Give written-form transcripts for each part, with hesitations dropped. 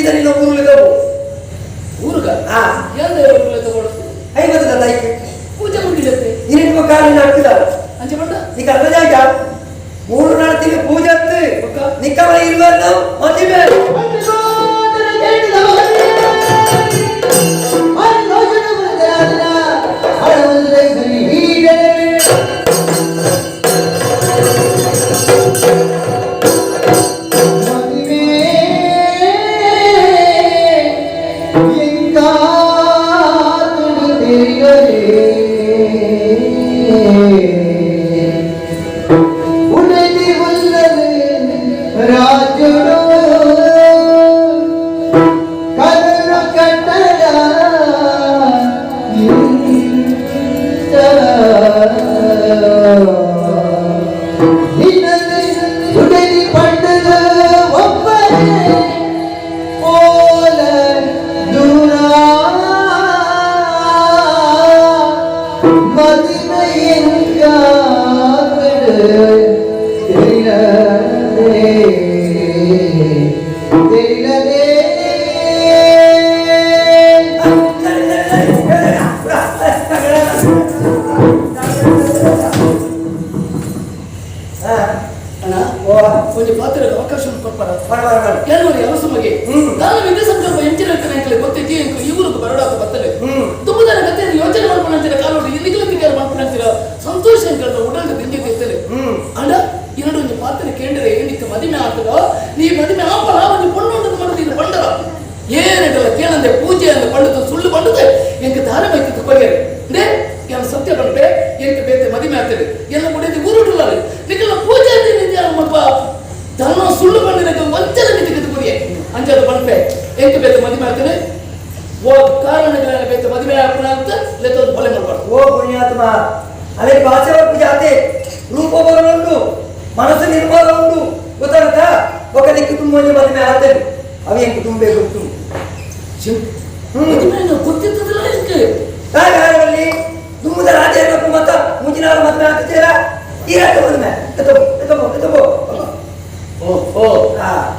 ಸೀದಾ ನಿನ್ನ ಊರಿಗೆ ತಗೋ ಊರುಗ ಎಂದ ಊರಿಗೆ ತಗೊಳ್ಳು 50 ತಾರೀಕು ಪೂಜೆ ಮುಗಿದತ್ತೆ ಇನ್ನಿಟ್ಟು ಕಾಲಿನ ಹಾಕಿದ ಅಂಚೆ ಬಂದ ನೀ ಕರ್ದ ಜಾಗ 3 ನಾಳ ತಿಂಗಳು ಪೂಜೆ ಹತ್ತು ನಿಕ್ಕವ ಇರುವಲ್ಲ ಮದುವೆ கொஞ்சம் பாத்துறது அவகாசம் ಕೊಡ್ಪಾರ ಕೆಲವರು ಅವಸಮಗೆ ನಾನು ವಿದ್ಯೆ ಸಂದರ್ಭ ಎಂಚಿನ ಕನೆಕ್ಲೆ ಗೊತ್ತಿದ್ದಿ ಇವರು ಬರಡಾಕ ಬತ್ತಲೆ ತುಂಬಾ ಜನ ಕತೆ ಯೋಚನೆ ಮಾಡ್ಕೊಂಡಂತಿರ ಕಾಲೋಡಿ ಇಲ್ಲಿಗೆ ಕೇರ್ ಮಾಡ್ಕೊಂಡಂತಿರ ಸಂತೋಷ ಅಂತ ಉಡಂಗ ತಿಂಡಿ ತಿಂತಲೆ ಅಣ್ಣ ಎರಡು ಒಂದು ಪಾತ್ರ ಕೇಂದ್ರ ಏನಿಕ್ಕೆ ಮದಿಮೆ ಆಗ್ತದೋ ನೀ ಮದಿಮೆ ಆಪಲ ಒಂದು ಪೊಣ್ಣೊಂದು ಮಾಡುತ್ತಿದ್ದು ಬಂಡರ ಏನಿಲ್ಲ ಕೇಳಂದೆ ಪೂಜೆ ಅಂತ ಬಂಡದು ಸುಳ್ಳು ಬಂಡದೆ ಎಂಕ ಧಾರಾವಾಹಿಕ ಬಗೆರೆ ಅಂದ್ರೆ ಏನು ಸತ್ಯ ಬಂದ್ರೆ ಎಂಕ ಬೇತೆ ಮದಿಮೆ ಆಗ್ತದೆ ಎಲ್ಲ ಮುಡಿದು ಊರುಡುಲ್ಲ ನಿಕ್ಕೆಲ್ಲ ಪೂಜೆ ಅಂತ ಧರ್ಮ ಸುಳ್ಳು ಬಂದಿರಕ್ಕೆ ವಂಚನೆ ಮಿತಿಗೆ ಕುರಿಯೆ ಅಂಜದ ಬಂಪೆ ಎಂಕ ಬೇತೆ ಮದಿಮೆ ಆಗ್ತದೆ ಓ ಕಾರಣಗಳ ಬೇತೆ ಮದಿಮೆ ಆಗ್ತದೆ ಅಂತ ಲೆತ್ತೋದು ಬಲೆ ಮಾಡ್ಬಾರ್ದು ಓ ಪುಣ್ಯಾತ್ಮ ಅದೇ ಭಾಷೆ ವರ್ಗ ಜಾತಿ ರೂಪ ಬರ ಉಂಟು ಮನಸ್ಸು ನಿರ್ಮಾಣ ಉಂಟು ಗೊತ್ತಾಗುತ್ತಾ ఒకరికి ತುಂಬ ಮದುವೆ ಆಗ್ತದೆ ಅವ ಹೆಂಗೆ ತುಂಬೆ ಗೊತ್ತು ಗೊತ್ತಿದ್ದದಿಲ್ಲ ಎಂಕೆ ಕಾರಲ್ಲಿ ತುಂಬದ ರಾಜ ಇರಬೇಕು ಮತ್ತ ಮುಂಚಿನ ಮದುವೆ ಆಗ್ತೀರಾ ಈ ರಾಜ ಮದುವೆ ಎತ್ತಬೋ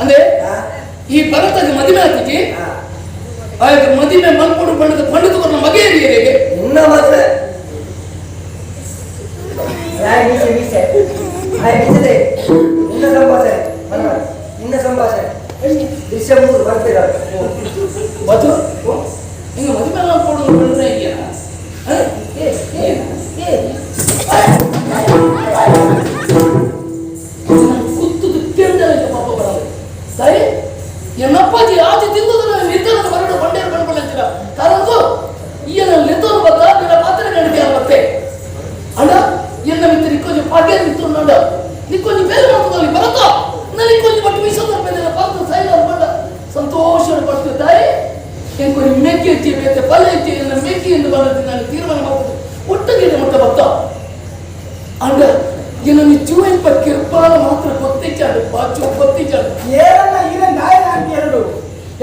ಅಂದ್ರೆ ಈ ಭರತಗೆ ಮದುವೆ ಆಗ್ತೈತಿ ಮದುವೆ ಮಲ್ಕೊಡು ಬಣ್ಣದ ಪಂಡಿತ ಕೊಡ ಮಗೆ ಏರಿಯರಿಗೆ ಇನ್ನ ಮದುವೆ ಇನ್ನ ಸಂಭಾಷಣೆ ದೃಶ್ಯ 3 ಬರ್ತೀರ ಮಧು ಹಿಂಗ ಮದುವೆ ಮಾಡ್ಕೊಡು ಬಂದ್ರೆ ಇದೆಯಾ ಕುತ್ತುದು ಕೇಳಿದ್ರೆ ಪಾಪ ಬರಲ್ಲ ಸರಿ ಎನ್ನಪ್ಪಾಜಿ ಆಚೆ ತಿಂದದ್ರ ನಿರ್ಧಾರ ಬರಡು ಬಂಡೇರು ಬಂದ್ಕೊಳ್ಳಂತೀರ ಕಾರಣಕ್ಕೂ ಈಯನ ಲೆತ್ತೋನು ಬತ್ತ ನಿನ್ನ ಪಾತ್ರ ಗಂಡಿದ್ಯಾ ಮತ್ತೆ ಅಣ್ಣ ಎನ್ನ ಮಿತ್ರ ನಿಕ್ಕೊಂದು ಪಾಡ್ಯ ನಿಂತು ನೋಡ ನಿಕ್ಕೊಂದು ಬೇರೆ ಮಾಡ್ತದಲ್ಲಿ ಬರತ್ತ ನನಗೊಂದು ಬಟ್ಟು ವಿಶ್ವದ ಮೇಲೆ ಪಾತ್ರ ಸೈಲ ಬಂಡ ಸಂತೋಷ ಪಡ್ತು ತಾಯಿ ಎಂಕೊಂದು ಮೇಕೆ ಎತ್ತಿ ಬೇತೆ ಫಲ ಎತ್ತಿ ನನ್ನ ಮೇಕೆ ಎಂದು ಬಂದದ್ದು ನಾನು ತೀರ್ಮಾನ ಮಾಡ್ತದೆ ಒಟ್ಟಗಿದೆ ಮುಟ್ಟ ಭಕ್ತ ಅಂಡ ಏನನ್ನು ಜೀವನ ಬಗ್ಗೆ ಪಾಲ ಮಾತ್ರ ಗೊತ್ತಿಚ್ಚಾಡು ಬಾಚು ಗೊತ್ತಿಚ್ಚಾಡು ಏನನ್ನ ಈಗ ನಾಯನ ಅಂತ ಎರಡು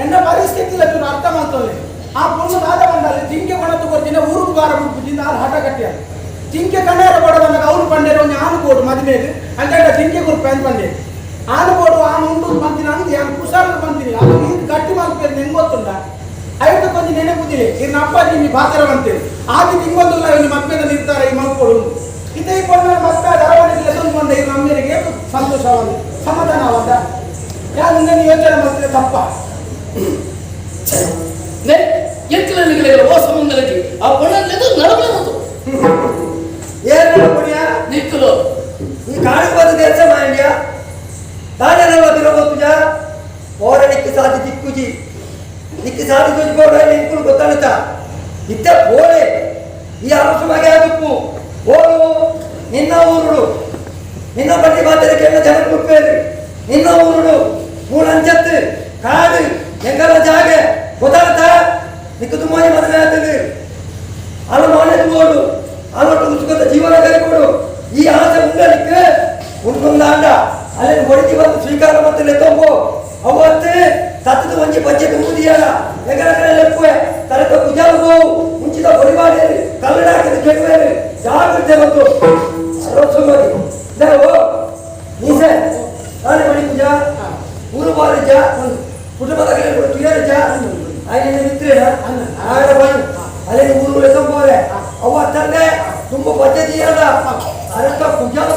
ಎನ್ನ ಪರಿಸ್ಥಿತಿ ಅರ್ಥ ಮಾಡ್ತವೆ ಆ ಪುಣ್ಯ ನಾದ ಬಂದಲ್ಲಿ ಜಿಂಕೆ ಕೊಡತ್ತು ಕೊಡ್ತೀನಿ ಊರು ಬಾರ ಬಿಟ್ಟು ನಾನು ಹಠ ಕಟ್ಟಿ ಜಿಂಕೆ ಕಣ್ಣೇರ ಕೊಡೋದನ್ನ ಅವ್ರು ಪಂಡೇರ ಒಂದು ಆನು ಕೋಡು ಮದುವೆಗೆ ಅಂತ ಜಿಂಕೆ ಕೊಡು ಪ್ಯಾನ್ ಪಂಡೆ ಆನು ಕೋಡು ಆನು ಉಂಟು ಬಂತೀನಿ ಅಂದು ನಾನು ಕುಸಾರ ಬಂತೀನಿ ಅದು ನೀನು ಗಟ್ಟಿ ಮಾಡ್ಬೇಕು ಹೆಂಗೆ ಗೊತ್ತುಂಟ ಐದು ಕೊಂಚ ನೆನಪುದಿರಿ ಇನ್ನು ಅಪ್ಪಾಜಿ ನೀವು ಬಾತರ ಬಂತೀರಿ ಆಗಿ ನಿಂಗೊಂದಿಲ್ಲ ಇನ್ನು ಮಕ್ಕಳಲ್ಲಿ ಇರ್ತಾರೆ ಈ ಮಕ್ಕಳು ಇದೇ ಕೊಂಡ ಮಕ್ಕ ಧಾರವಾಡಕ್ಕೆ ಲೆಸನ್ ಬಂದ ಇದು ನಮ್ಮರಿಗೆ ಸಂತೋಷವಾದ ಸಮಾಧಾನವಾದ ಯಾರು ನೀವು ಯೋಚನೆ ಮಾಡ್ತೀರಿ ತಪ್ಪ ಎಂಕಲಿಗೆ ಓ ಸಂಬಂಧಕ್ಕೆ ಆ ಪೊಣ್ಣಲ್ಲಿ ನಡಬಲ ಮತ್ತು ಏನು ಪುಣ್ಯ ನಿಕ್ಕಲು ಈ ಕಾಳು ಬಂದು ಕೆಲಸ ಮಾಡ್ಯ ತಾನೆಲ್ಲ ತಿರೋದು ತುಜ ಓರ ನಿಕ್ಕಿ ಸಾಧಿ ದಿಕ್ಕುಜಿ ನಿಕ್ಕಿ ಸಾಧಿ ತುಜಿ ಬೋಡ ನಿಂಕುಲು ಗೊತ್ತಾಗುತ್ತಾ ಇತ್ತ ಬೋಳೆ ಈ ಅರಸು ಮಗೆ ಅದಕ್ಕೂ ಓಡು ನಿನ್ನ ಊರುಡು ನಿನ್ನ ಬಡ್ಡಿ ಮಾತಿರಕ್ಕೆ ಎಲ್ಲ ಜನ ಕೊಡ್ಬೇಡಿ ನಿನ್ನ ಊರುಡು ಮೂಳಂಚತ್ತು ಕಾಡು ಎಂಗಲ ಜಾಗೆ ಗೊತ್ತಾಗುತ್ತಾ ನಿಕ್ಕು ತುಂಬ ಮದುವೆ ಆಗ್ತದೆ ಅಲ್ಲ ಮಾನೇದು ಓಡು ಅಲ್ಲೊಟ್ಟು ಉತ್ಕೃತ ಜೀವನ ಕರಿಕೊಡು ಈ ಆಸೆ ಉಂಡಲಿಕ್ಕೆ ಉಂಟುಂದಾಂಡ ಅಲ್ಲಿ ಹೊಡಿತಿ ಬಂದು ಸ್ವೀಕಾರ ಮಾಡ್ತಿಲ್ಲ ತೊಂಬು ಅವತ್ತೆ ತತ್ತದ ಒಂಜಿ ಬಜ್ಜೆ ತುಂಬುದಿಯಲ್ಲ ಎಗರ ಲೆಪ್ಪುವೆ ತರಕ ಕುಜಾಲು ಗೋವು ಮುಂಚಿತ ಹೊಡಿಬಾಡಿ ಕಲ್ಲಡ ಹಾಕಿದ ಕೆಡುವೆ ಜಾಗ್ರತೆ ಬಂತು ಅರವತ್ತು ಮಾಡಿ ಓ ನೀಸೆ ನಾಳೆ ಮಣಿ ಪೂಜಾ ಊರು ಬಾರಿಜ ಕುಟುಂಬದ ವಿಚಾರ ఆయన మిత్రుడా ఆడ పోయి అదే ఊరు వెళ్తాం పోలే అవ్వ అత్తనే ತುಂಬ ಪದ್ಧತಿ ಅಲ್ಲ ಅರಕ ಕುಜಾನ